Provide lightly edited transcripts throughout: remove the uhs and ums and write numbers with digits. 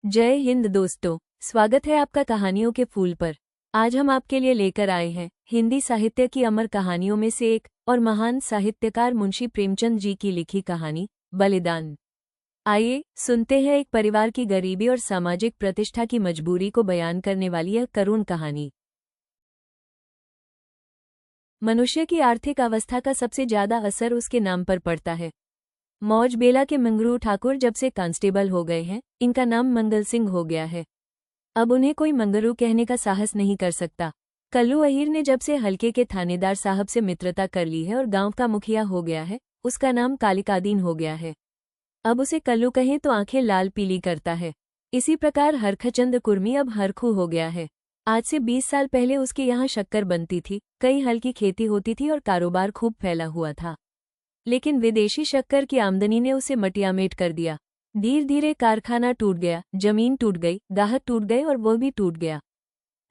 जय हिंद दोस्तों, स्वागत है आपका कहानियों के फूल पर। आज हम आपके लिए लेकर आए हैं हिंदी साहित्य की अमर कहानियों में से एक और महान साहित्यकार मुंशी प्रेमचंद जी की लिखी कहानी बलिदान। आइए सुनते हैं एक परिवार की गरीबी और सामाजिक प्रतिष्ठा की मजबूरी को बयान करने वाली यह करुण कहानी। मनुष्य की आर्थिक अवस्था का सबसे ज्यादा असर उसके नाम पर पड़ता है। मौज बेला के मंगरू ठाकुर जब से कांस्टेबल हो गए हैं, इनका नाम मंगल सिंह हो गया है। अब उन्हें कोई मंगरू कहने का साहस नहीं कर सकता। कल्लू अहीर ने जब से हल्के के थानेदार साहब से मित्रता कर ली है और गांव का मुखिया हो गया है, उसका नाम कालिकादीन हो गया है। अब उसे कल्लू कहें तो आंखें लाल पीली करता है। इसी प्रकार हरखचंद कुर्मी अब हरखू हो गया है। आज से 20 साल पहले उसके यहाँ शक्कर बनती थी, कई हल की खेती होती थी और कारोबार खूब फैला हुआ था। लेकिन विदेशी शक्कर की आमदनी ने उसे मटियामेट कर दिया। धीरे धीरे कारखाना टूट गया, जमीन टूट गई, गाहक टूट गए और वो भी टूट गया।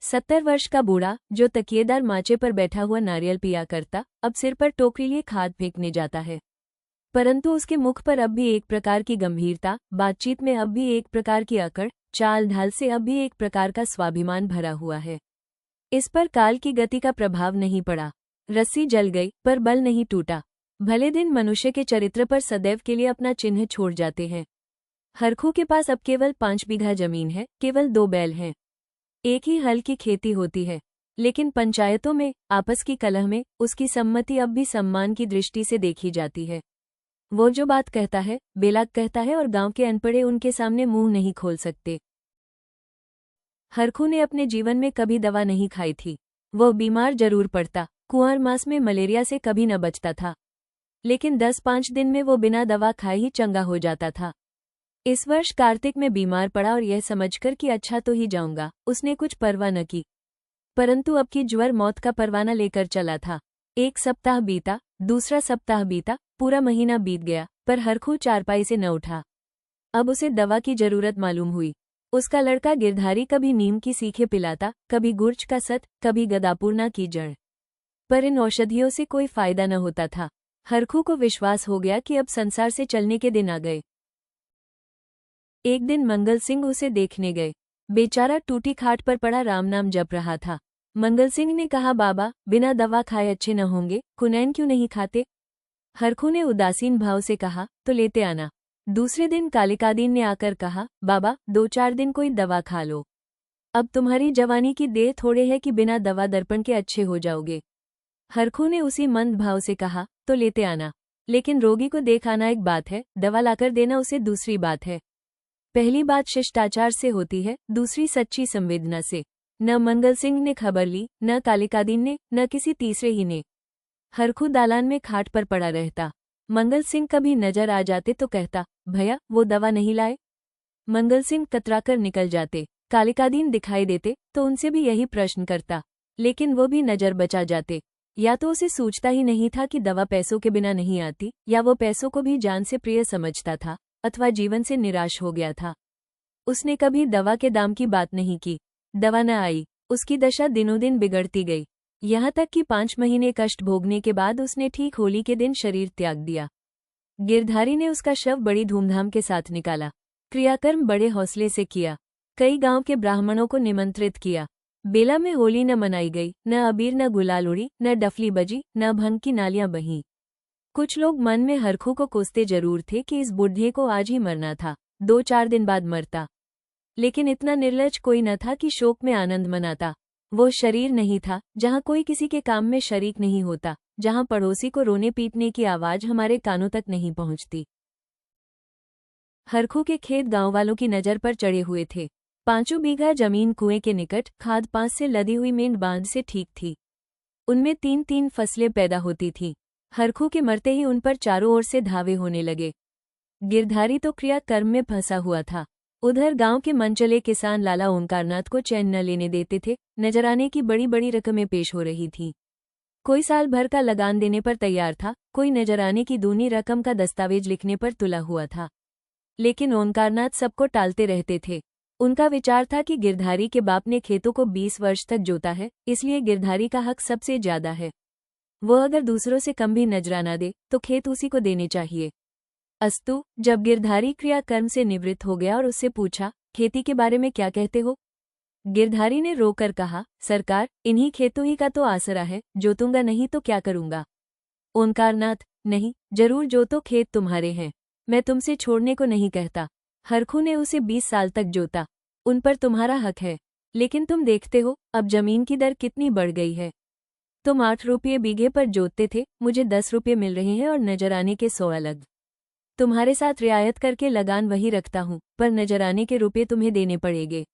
70 वर्ष का बूढ़ा जो तकिएदार माचे पर बैठा हुआ नारियल पिया करता, अब सिर पर टोकरी लिए खाद फेंकने जाता है। परंतु उसके मुख पर अब भी एक प्रकार की गंभीरता, बातचीत में अब भी एक प्रकार की अकड़, चाल ढाल से अब भी एक प्रकार का स्वाभिमान भरा हुआ है। इस पर काल की गति का प्रभाव नहीं पड़ा। रस्सी जल गई पर बल नहीं टूटा। भले दिन मनुष्य के चरित्र पर सदैव के लिए अपना चिन्ह छोड़ जाते हैं। हरखू के पास अब केवल 5 बीघा जमीन है, केवल 2 बैल हैं। एक ही हल की खेती होती है, लेकिन पंचायतों में आपस की कलह में उसकी सम्मति अब भी सम्मान की दृष्टि से देखी जाती है। वो जो बात कहता है बेलाग कहता है और गांव के अनपढ़े उनके सामने मुंह नहीं खोल सकते। हरखू ने अपने जीवन में कभी दवा नहीं खाई थी। वो बीमार जरूर पड़ता, कुंवर मास में मलेरिया से कभी न बचता था, लेकिन 10-5 दिन में वो बिना दवा खाए ही चंगा हो जाता था। इस वर्ष कार्तिक में बीमार पड़ा और यह समझकर कि अच्छा तो ही जाऊंगा, उसने कुछ परवाह न की। परंतु अब की ज्वर मौत का परवाना लेकर चला था। एक सप्ताह बीता, दूसरा सप्ताह बीता, पूरा महीना बीत गया, पर हरखू चारपाई से न उठा। अब उसे दवा की जरूरत मालूम हुई। उसका लड़का गिरधारी कभी नीम की सीखें पिलाता, कभी गुर्ज का सत, कभी गदापूर्णा की जड़, पर इन औषधियों से कोई फायदा न होता था। हरखू को विश्वास हो गया कि अब संसार से चलने के दिन आ गए। एक दिन मंगल सिंह उसे देखने गए। बेचारा टूटी खाट पर पड़ा राम नाम जप रहा था। मंगल सिंह ने कहा, बाबा बिना दवा खाए अच्छे न होंगे, कुनैन क्यों नहीं खाते? हरखू ने उदासीन भाव से कहा, तो लेते आना। दूसरे दिन कालिकादीन ने आकर कहा, बाबा 2-4 दिन कोई दवा खा लो। अब तुम्हारी जवानी की देर थोड़े है कि बिना दवा दर्पण के अच्छे हो जाओगे। हरखू ने उसी मंद भाव से कहा, तो लेते आना। लेकिन रोगी को देख आना एक बात है, दवा लाकर देना उसे दूसरी बात है। पहली बात शिष्टाचार से होती है, दूसरी सच्ची संवेदना से। न मंगल सिंह ने खबर ली, न कालिकादीन ने, न किसी तीसरे ही ने। हरखू दालान में खाट पर पड़ा रहता। मंगल सिंह कभी नजर आ जाते तो कहता, भैया वो दवा नहीं लाए? मंगल सिंह कतराकर निकल जाते। कालिकादीन दिखाई देते तो उनसे भी यही प्रश्न करता, लेकिन वो भी नजर बचा जाते। या तो उसे सूझता ही नहीं था कि दवा पैसों के बिना नहीं आती, या वो पैसों को भी जान से प्रिय समझता था, अथवा जीवन से निराश हो गया था। उसने कभी दवा के दाम की बात नहीं की। दवा न आई, उसकी दशा दिनों दिन बिगड़ती गई, यहाँ तक कि 5 महीने कष्ट भोगने के बाद उसने ठीक होली के दिन शरीर त्याग दिया। गिरधारी ने उसका शव बड़ी धूमधाम के साथ निकाला। क्रियाकर्म बड़े हौसले से किया। कई गांव के ब्राह्मणों को निमंत्रित किया। बेला में होली न मनाई गई, न अबीर, न गुलाल उड़ी, न डफली बजी, न भंग की नालियां बहीं। कुछ लोग मन में हरखू को कोसते जरूर थे कि इस बुढ़े को आज ही मरना था, 2-4 दिन बाद मरता। लेकिन इतना निर्लज कोई न था कि शोक में आनंद मनाता। वो शरीर नहीं था जहां कोई किसी के काम में शरीक नहीं होता, जहां पड़ोसी को रोने पीटने की आवाज हमारे कानों तक नहीं पहुंचती। हरखू के खेत गांव वालों की नजर पर चढ़े हुए थे। 5 बीघा जमीन कुएं के निकट, खाद पांच से लदी हुई मेंढ बांध से ठीक थी। उनमें 3-3 फसलें पैदा होती थीं। हरखू के मरते ही उन पर चारों ओर से धावे होने लगे। गिरधारी तो क्रिया कर्म में फंसा हुआ था। उधर गांव के मनचले किसान लाला ओंकारनाथ को चैन न लेने देते थे। नजराने की बड़ी बड़ी रकमें पेश हो रही थीं। कोई साल भर का लगान देने पर तैयार था, कोई नजराने की दूनी रकम का दस्तावेज लिखने पर तुला हुआ था। लेकिन ओंकारनाथ सबको टालते रहते थे। उनका विचार था कि गिरधारी के बाप ने खेतों को 20 वर्ष तक जोता है, इसलिए गिरधारी का हक सबसे ज्यादा है। वो अगर दूसरों से कम भी नजराना दे तो खेत उसी को देने चाहिए। अस्तु, जब गिरधारी क्रियाकर्म से निवृत्त हो गया और उससे पूछा खेती के बारे में क्या कहते हो? गिरधारी ने रोकर कहा, सरकार, इन्हीं खेतों ही का तो आसरा है, जोतूंगा नहीं तो क्या करूंगा? ओंकारनाथ, नहीं, जरूर जोतो, खेत तुम्हारे हैं, मैं तुमसे छोड़ने को नहीं कहता। हरखू ने उसे 20 साल तक जोता, उन पर तुम्हारा हक है, लेकिन तुम देखते हो अब जमीन की दर कितनी बढ़ गई है। तुम 8 रुपये बीघे पर जोतते थे, मुझे 10 रुपये मिल रहे हैं और नजराने के 100 अलग। तुम्हारे साथ रियायत करके लगान वही रखता हूँ, पर नजराने के रुपये तुम्हें देने पड़ेंगे।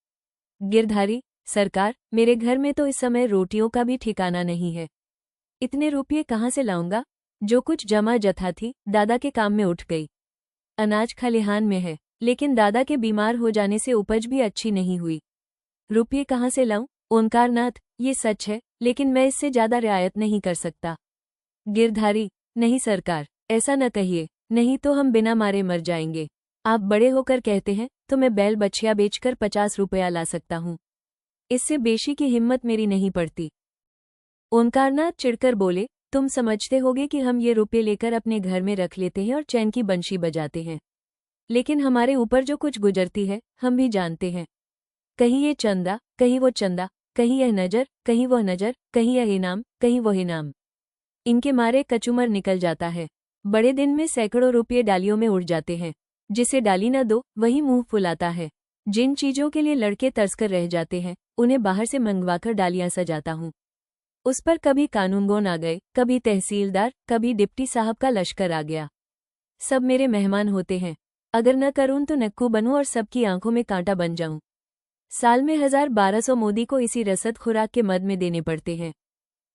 गिरधारी, सरकार, मेरे घर में तो इस समय रोटियों का भी ठिकाना नहीं है, इतने रुपये कहाँ से लाऊंगा? जो कुछ जमा जथा थी दादा के काम में उठ गई। अनाज खलिहान में है, लेकिन दादा के बीमार हो जाने से उपज भी अच्छी नहीं हुई। रुपये कहाँ से लाऊं? ओंकारनाथ, ये सच है, लेकिन मैं इससे ज्यादा रियायत नहीं कर सकता। गिरधारी, नहीं सरकार, ऐसा न कहिए, नहीं तो हम बिना मारे मर जाएंगे। आप बड़े होकर कहते हैं तो मैं बैल बछिया बेचकर 50 रुपया ला सकता हूँ, इससे बेशी की हिम्मत मेरी नहीं पड़ती। ओंकारनाथ चिढ़कर बोले, तुम समझते होगे कि हम ये रुपये लेकर अपने घर में रख लेते हैं और चैन की बंशी बजाते हैं, लेकिन हमारे ऊपर जो कुछ गुजरती है हम भी जानते हैं। कहीं ये चंदा, कहीं वो चंदा, कहीं यह नजर, कहीं वह नजर, कहीं यह इनाम, कहीं वह इनाम, इनके मारे कचूमर निकल जाता है। बड़े दिन में सैकड़ों रुपये डालियों में उड़ जाते हैं। जिसे डाली न दो वही मुंह फुलाता है। जिन चीजों के लिए लड़के तरसकर रह जाते हैं उन्हें बाहर से मंगवाकर डालियां सजाता हूँ। उस पर कभी कानूनगोन आ गए, कभी तहसीलदार, कभी डिप्टी साहब का लश्कर आ गया। सब मेरे मेहमान होते हैं। अगर न करूँ तो नक्कू बनूं और सबकी आंखों में कांटा बन जाऊं। साल में 1200 मोदी को इसी रसद खुराक के मद में देने पड़ते हैं।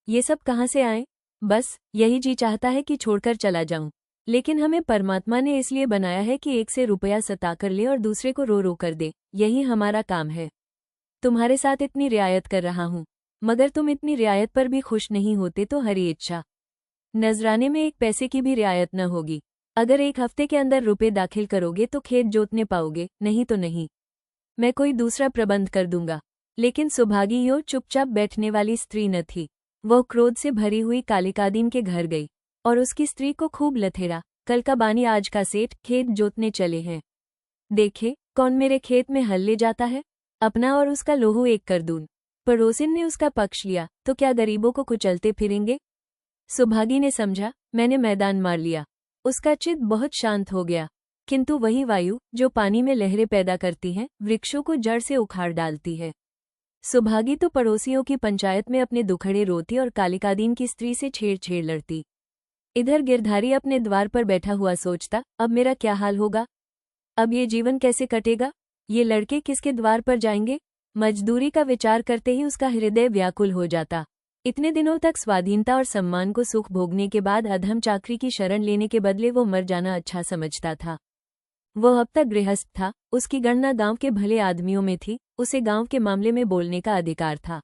ये सब कहाँ से आए? बस यही जी चाहता है कि छोड़कर चला जाऊं, लेकिन हमें परमात्मा ने इसलिए बनाया है कि एक से रुपया सताकर ले और दूसरे को रो रो कर दे, यही हमारा काम है। तुम्हारे साथ इतनी रियायत कर रहा हूँ, मगर तुम इतनी रियायत पर भी खुश नहीं होते तो हरी इच्छा। नजराने में एक पैसे की भी रियायत न होगी। अगर 1 हफ्ते के अंदर रुपए दाखिल करोगे तो खेत जोतने पाओगे, नहीं तो नहीं। मैं कोई दूसरा प्रबंध कर दूंगा। लेकिन सुभागी यो चुपचाप बैठने वाली स्त्री न थी। वह क्रोध से भरी हुई कालिकादीन के घर गई और उसकी स्त्री को खूब लथेड़ा, कल का बानी आज का सेठ, खेत जोतने चले हैं। देखे कौन मेरे खेत में हल ले जाता है, अपना और उसका लोहू एक कर दूं। पड़ोसिन ने उसका पक्ष लिया तो क्या गरीबों को कुचलते फिरेंगे? सुभागी ने समझा मैंने मैदान मार लिया। उसका चित्त बहुत शांत हो गया, किंतु वही वायु जो पानी में लहरें पैदा करती है वृक्षों को जड़ से उखाड़ डालती है। सुभागी तो पड़ोसियों की पंचायत में अपने दुखड़े रोती और कालिकादीन की स्त्री से छेड़ लड़ती। इधर गिरधारी अपने द्वार पर बैठा हुआ सोचता, अब मेरा क्या हाल होगा, अब ये जीवन कैसे कटेगा, ये लड़के किसके द्वार पर जाएंगे? मजदूरी का विचार करते ही उसका हृदय व्याकुल हो जाता। इतने दिनों तक स्वाधीनता और सम्मान को सुख भोगने के बाद अधम चाकरी की शरण लेने के बदले वो मर जाना अच्छा समझता था। वह अब तक गृहस्थ था, उसकी गणना गांव के भले आदमियों में थी, उसे गांव के मामले में बोलने का अधिकार था।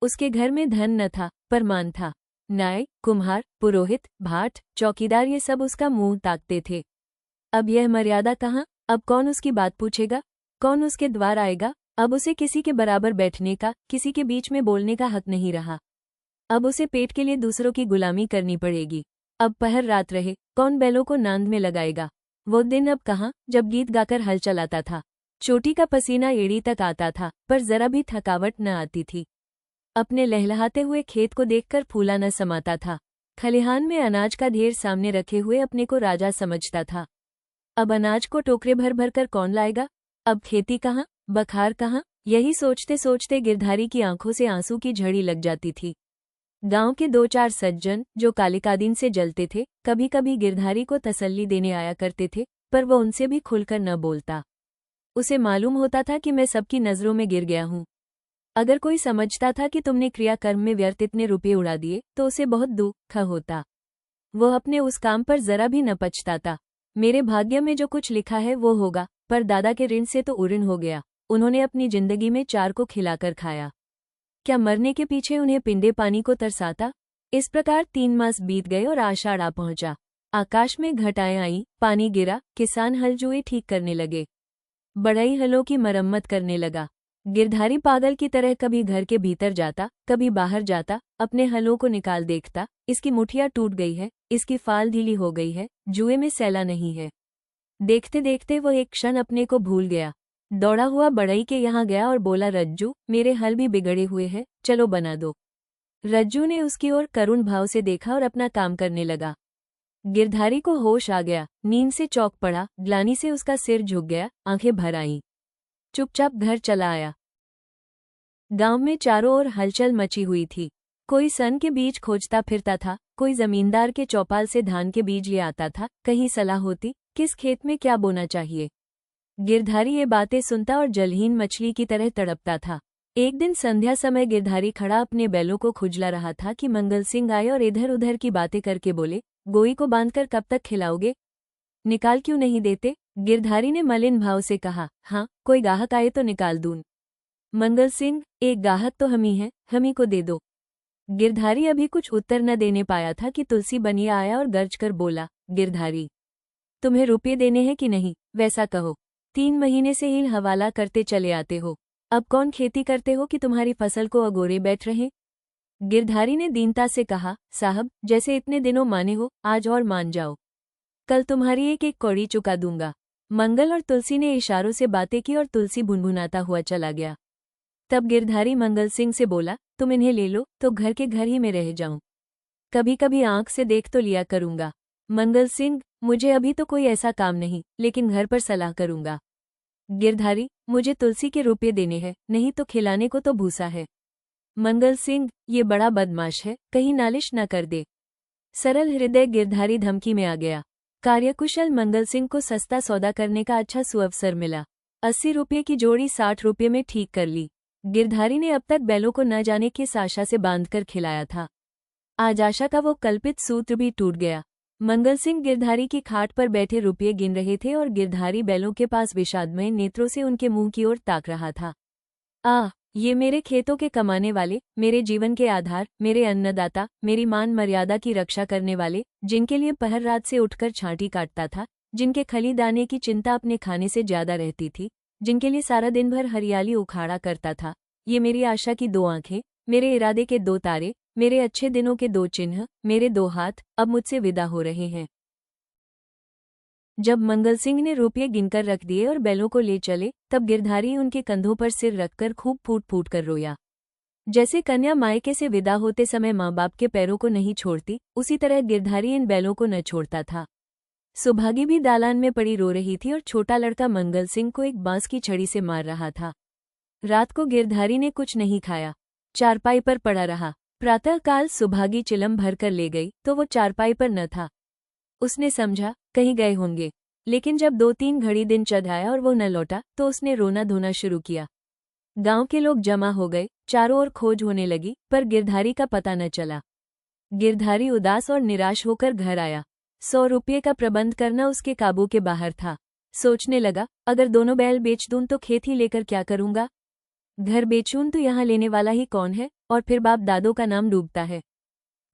उसके घर में धन न था, पर मान था। नाय, कुम्हार, पुरोहित, भाट, चौकीदार ये सब उसका मुंह ताकते थे। अब यह मर्यादा कहाँ? अब कौन उसकी बात पूछेगा? कौन उसके द्वार आएगा? अब उसे किसी के बराबर बैठने का, किसी के बीच में बोलने का हक नहीं रहा। अब उसे पेट के लिए दूसरों की गुलामी करनी पड़ेगी। अब पहर रात रहे, कौन बैलों को नांद में लगाएगा? वो दिन अब कहाँ जब गीत गाकर हल चलाता था। चोटी का पसीना एड़ी तक आता था, पर जरा भी थकावट न आती थी। अपने लहलहाते हुए खेत को देखकर फूला न समाता था। खलिहान में अनाज का ढेर सामने रखे हुए अपने को राजा समझता था। अब अनाज को टोकरे भर भर कर कौन लाएगा? अब खेती कहाँ, बखार कहाँ? यही सोचते सोचते गिरधारी की आंखों से आंसू की झड़ी लग जाती थी। गांव के 2-4 सज्जन जो कालिकादीन से जलते थे कभी कभी गिरधारी को तसल्ली देने आया करते थे, पर वो उनसे भी खुलकर न बोलता। उसे मालूम होता था कि मैं सबकी नजरों में गिर गया हूँ। अगर कोई समझता था कि तुमने क्रियाकर्म में व्यर्थ इतने रुपये उड़ा दिए तो उसे बहुत दुख होता। वह अपने उस काम पर जरा भी न पछताता। मेरे भाग्य में जो कुछ लिखा है वो होगा, पर दादा के ऋण से तो ऋण हो गया। उन्होंने अपनी जिंदगी में 4 को खिलाकर खाया, क्या मरने के पीछे उन्हें पिंडे पानी को तरसाता? इस प्रकार 3 मास बीत गए और आषाढ़ आ पहुंचा। आकाश में घटाएं आईं, पानी गिरा, किसान हल जुए ठीक करने लगे, बढ़ई हलों की मरम्मत करने लगा। गिरधारी पागल की तरह कभी घर के भीतर जाता, कभी बाहर जाता, अपने हलों को निकाल देखता, इसकी मुठिया टूट गई है, इसकी फाल ढीली हो गई है, जुए में सैला नहीं है। देखते देखते वह एक क्षण अपने को भूल गया। दौड़ा हुआ बढ़ई के यहाँ गया और बोला, रज्जू, मेरे हल भी बिगड़े हुए हैं, चलो बना दो। रज्जू ने उसकी ओर करुण भाव से देखा और अपना काम करने लगा। गिरधारी को होश आ गया, नींद से चौंक पड़ा, ग्लानि से उसका सिर झुक गया, आंखें भर आईं। चुपचाप घर चला आया। गांव में चारों ओर हलचल मची हुई थी। कोई सन के बीज खोजता फिरता था, कोई जमींदार के चौपाल से धान के बीज ले आता था। कहीं सलाह होती, किस खेत में क्या बोना चाहिए। गिरधारी ये बातें सुनता और जलहीन मछली की तरह तड़पता था। एक दिन संध्या समय गिरधारी खड़ा अपने बैलों को खुजला रहा था कि मंगल सिंह आए और इधर उधर की बातें करके बोले, गोई को बांधकर कब तक खिलाओगे? निकाल क्यों नहीं देते? गिरधारी ने मलिन भाव से कहा, हाँ, कोई गाहक आए तो निकाल दूं। मंगल सिंह, एक गाहक तो हम ही हैं, हम ही को दे दो। गिरधारी अभी कुछ उत्तर न देने पाया था कि तुलसी बनिया आया और गर्ज कर बोला, गिरधारी, तुम्हें रुपये देने हैं कि नहीं, वैसा कहो। 3 महीने से हील हवाला करते चले आते हो, अब कौन खेती करते हो कि तुम्हारी फसल को अगोरे बैठ रहे? गिरधारी ने दीनता से कहा, साहब, जैसे इतने दिनों माने हो, आज और मान जाओ, कल तुम्हारी एक एक कौड़ी चुका दूंगा। मंगल और तुलसी ने इशारों से बातें की और तुलसी भुनभुनाता हुआ चला गया। तब गिरधारी मंगल सिंह से बोला, तुम इन्हें ले लो तो घर के घर ही में रह जाऊं, कभी कभी आंख से देख तो लिया करूंगा। मंगल सिंह, मुझे अभी तो कोई ऐसा काम नहीं, लेकिन घर पर सलाह करूंगा। गिरधारी, मुझे तुलसी के रुपये देने हैं, नहीं तो खिलाने को तो भूसा है। मंगल सिंह, ये बड़ा बदमाश है, कहीं नालिश न कर दे। सरल हृदय गिरधारी धमकी में आ गया। कार्यकुशल मंगल सिंह को सस्ता सौदा करने का अच्छा सुअवसर मिला। 80 रुपये की जोड़ी 60 रुपये में ठीक कर ली। गिरधारी ने अब तक बैलों को न जाने किस आशा से बांधकर खिलाया था। आज आशा का वो कल्पित सूत्र भी टूट गया। मंगल सिंह गिरधारी की खाट पर बैठे रुपये गिन रहे थे और गिरधारी बैलों के पास विषादमय नेत्रों से उनके मुंह की ओर ताक रहा था। ये मेरे खेतों के कमाने वाले, मेरे जीवन के आधार, मेरे अन्नदाता, मेरी मान मर्यादा की रक्षा करने वाले, जिनके लिए पहर रात से उठकर छांटी काटता था, जिनके खली दाने की चिंता अपने खाने से ज्यादा रहती थी, जिनके लिए सारा दिन भर हरियाली उखाड़ा करता था, ये मेरी आशा की 2 आंखें, मेरे इरादे के 2 तारे, मेरे अच्छे दिनों के 2 चिन्ह, मेरे 2 हाथ, अब मुझसे विदा हो रहे हैं। जब मंगल सिंह ने रुपये गिनकर रख दिए और बैलों को ले चले, तब गिरधारी उनके कंधों पर सिर रखकर खूब फूट फूट कर रोया। जैसे कन्या मायके से विदा होते समय माँ बाप के पैरों को नहीं छोड़ती, उसी तरह गिरधारी इन बैलों को न छोड़ता था। सुभागी भी दालान में पड़ी रो रही थी और छोटा लड़का मंगल सिंह को एक बांस की छड़ी से मार रहा था। रात को गिरधारी ने कुछ नहीं खाया, चारपाई पर पड़ा रहा। प्रातःकाल सुभागी चिलम भरकर ले गई तो वो चारपाई पर न था। उसने समझा कहीं गए होंगे, लेकिन जब 2-3 घड़ी दिन चढ़ आया और वो न लौटा तो उसने रोना धोना शुरू किया। गांव के लोग जमा हो गए, चारों ओर खोज होने लगी, पर गिरधारी का पता न चला। गिरधारी उदास और निराश होकर घर आया। 100 रुपये का प्रबंध करना उसके काबू के बाहर था। सोचने लगा, अगर दोनों बैल बेच दूं तो खेत ही लेकर क्या करूंगा? घर बेचूं तो यहाँ लेने वाला ही कौन है, और फिर बाप दादों का नाम डूबता है।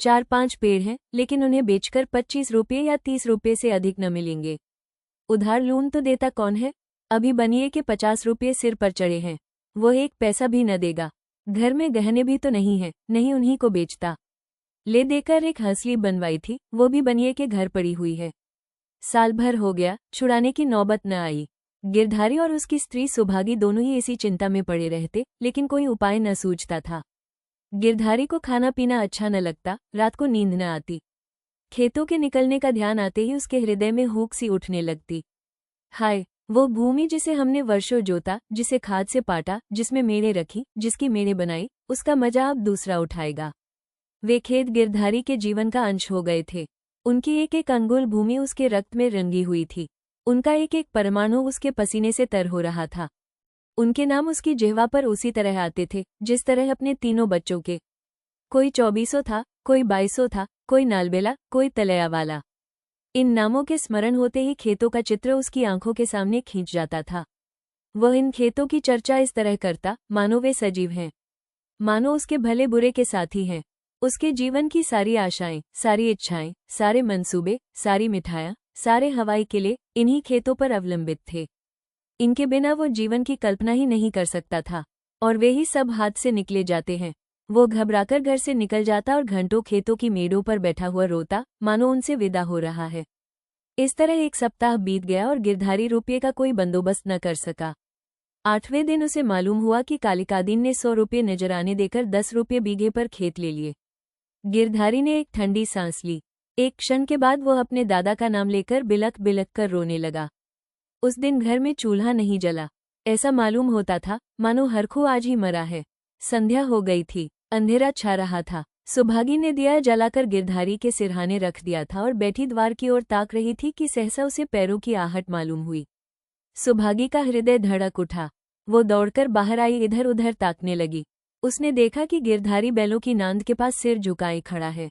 4-5 पेड़ हैं, लेकिन उन्हें बेचकर 25 रुपये या 30 रुपये से अधिक न मिलेंगे। उधार लून तो देता कौन है? अभी बनिए के 50 रुपये सिर पर चढ़े हैं, वो 1 पैसा भी न देगा। घर में गहने भी तो नहीं है, नहीं उन्हीं को बेचता। ले देकर एक हंसली बनवाई थी, वो भी बनिए के घर पड़ी हुई है। साल भर हो गया, छुड़ाने की नौबत न आई। गिरधारी और उसकी स्त्री सुभागी दोनों ही इसी चिंता में पड़े रहते, लेकिन कोई उपाय न सूझता था। गिरधारी को खाना पीना अच्छा न लगता, रात को नींद न आती। खेतों के निकलने का ध्यान आते ही उसके हृदय में हुक सी उठने लगती। हाय, वो भूमि जिसे हमने वर्षों जोता, जिसे खाद से पाटा, जिसमें मेड़े रखी, जिसकी मेड़े बनाई, उसका मजा अब दूसरा उठाएगा। वे खेत गिरधारी के जीवन का अंश हो गए थे। उनकी एक एक अंगुल भूमि उसके रक्त में रंगी हुई थी। उनका एक एक परमाणु उसके पसीने से तर हो रहा था। उनके नाम उसकी जिह्वा पर उसी तरह आते थे, जिस तरह अपने तीनों बच्चों के। कोई 24 था, कोई 22 था, कोई नालबेला, कोई तलैया वाला। इन नामों के स्मरण होते ही खेतों का चित्र उसकी आंखों के सामने खींच जाता था। वह इन खेतों की चर्चा इस तरह करता, मानो वे सजीव हैं, मानो उसके भले बुरे के साथी हैं। उसके जीवन की सारी आशाएं, सारी इच्छाएं, सारे मंसूबे, सारी मिठाइयां, सारे हवाई किले इन्हीं खेतों पर अवलंबित थे। इनके बिना वो जीवन की कल्पना ही नहीं कर सकता था, और वे ही सब हाथ से निकले जाते हैं। वो घबराकर घर से निकल जाता और घंटों खेतों की मेड़ों पर बैठा हुआ रोता, मानो उनसे विदा हो रहा है। इस तरह 1 सप्ताह बीत गया और गिरधारी रुपये का कोई बंदोबस्त न कर सका। 8वें दिन उसे मालूम हुआ कि कालिकादीन ने 100 रुपये नजराने देकर 10 रुपये बीघे पर खेत ले लिए। गिरधारी ने एक ठंडी सांस ली। एक क्षण के बाद वह अपने दादा का नाम लेकर बिलक बिलक कर रोने लगा। उस दिन घर में चूल्हा नहीं जला। ऐसा मालूम होता था मानो हरखू आज ही मरा है। संध्या हो गई थी, अंधेरा छा रहा था। सुभागी ने दिया जलाकर गिरधारी के सिरहाने रख दिया था और बैठी द्वार की ओर ताक रही थी कि सहसा उसे पैरों की आहट मालूम हुई। सुभागी का हृदय धड़क उठा। वो दौड़कर बाहर आई, इधर उधर ताकने लगी। उसने देखा कि गिरधारी बैलों की नांद के पास सिर झुकाए खड़ा है।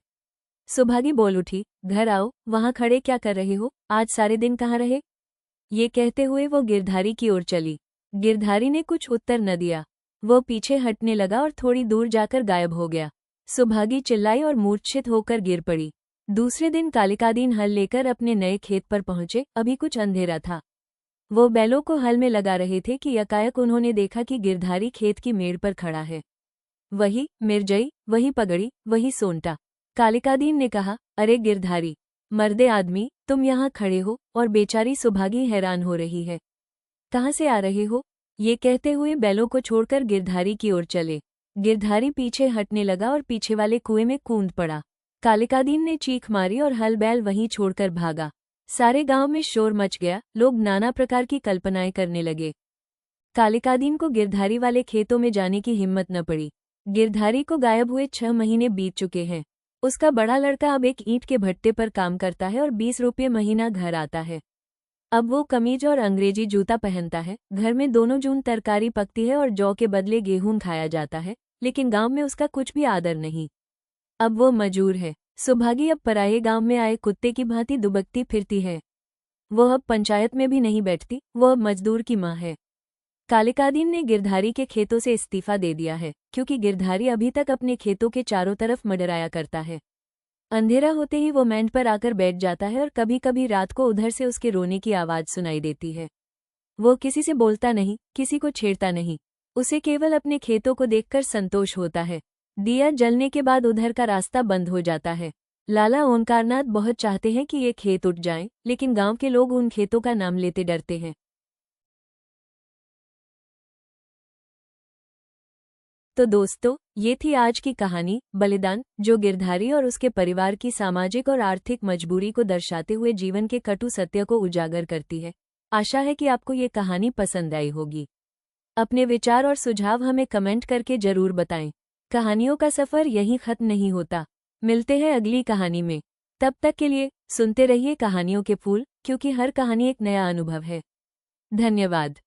सुभागी बोल उठी, घर आओ, वहां खड़े क्या कर रहे हो, आज सारे दिन कहाँ रहे? ये कहते हुए वो गिरधारी की ओर चली। गिरधारी ने कुछ उत्तर न दिया। वो पीछे हटने लगा और थोड़ी दूर जाकर गायब हो गया। सुभागी चिल्लाई और मूर्छित होकर गिर पड़ी। दूसरे दिन कालिकादीन हल लेकर अपने नए खेत पर पहुंचे। अभी कुछ अंधेरा था। वो बैलों को हल में लगा रहे थे कि यकायक उन्होंने देखा कि गिरधारी खेत की मेड़ पर खड़ा है। वही मिर्जई, वही पगड़ी, वही सोंटा। कालिकादीन ने कहा, अरे गिरधारी, मर्दे आदमी, तुम यहाँ खड़े हो? और बेचारी सुभागी हैरान हो रही है। कहाँ से आ रहे हो? ये कहते हुए बैलों को छोड़कर गिरधारी की ओर चले। गिरधारी पीछे हटने लगा और पीछे वाले कुएं में कूद पड़ा। कालिकादीन ने चीख मारी और हल बैल वहीं छोड़कर भागा। सारे गांव में शोर मच गया। लोग नाना प्रकार की कल्पनाएं करने लगे। कालिकादीन को गिरधारी वाले खेतों में जाने की हिम्मत न पड़ी। गिरधारी को गायब हुए 6 महीने बीत चुके हैं। उसका बड़ा लड़का अब एक ईंट के भट्टे पर काम करता है और 20 रुपये महीना घर आता है। अब वो कमीज और अंग्रेजी जूता पहनता है। घर में दोनों जून तरकारी पकती है और जौ के बदले गेहूं खाया जाता है, लेकिन गांव में उसका कुछ भी आदर नहीं। अब वो मजूर है। सुभागी अब पराये गांव में आए कुत्ते की भांति दुबकती फिरती है। वो अब पंचायत में भी नहीं बैठती। वो अब मजदूर की माँ है। कालिकादीन ने गिरधारी के खेतों से इस्तीफा दे दिया है, क्योंकि गिरधारी अभी तक अपने खेतों के चारों तरफ मंडराया करता है। अंधेरा होते ही वो मैंड पर आकर बैठ जाता है और कभी कभी रात को उधर से उसके रोने की आवाज सुनाई देती है। वो किसी से बोलता नहीं, किसी को छेड़ता नहीं। उसे केवल अपने खेतों को देखकर संतोष होता है। दिया जलने के बाद उधर का रास्ता बंद हो जाता है। लाला ओंकारनाथ बहुत चाहते हैं कि ये खेत उठ जाएं, लेकिन गांव के लोग उन खेतों का नाम लेते डरते हैं। तो दोस्तों, ये थी आज की कहानी बलिदान, जो गिरधारी और उसके परिवार की सामाजिक और आर्थिक मजबूरी को दर्शाते हुए जीवन के कटु सत्य को उजागर करती है। आशा है कि आपको ये कहानी पसंद आई होगी। अपने विचार और सुझाव हमें कमेंट करके जरूर बताएं। कहानियों का सफर यहीं खत्म नहीं होता। मिलते हैं अगली कहानी में। तब तक के लिए सुनते रहिए कहानियों के फूल, क्योंकि हर कहानी एक नया अनुभव है। धन्यवाद।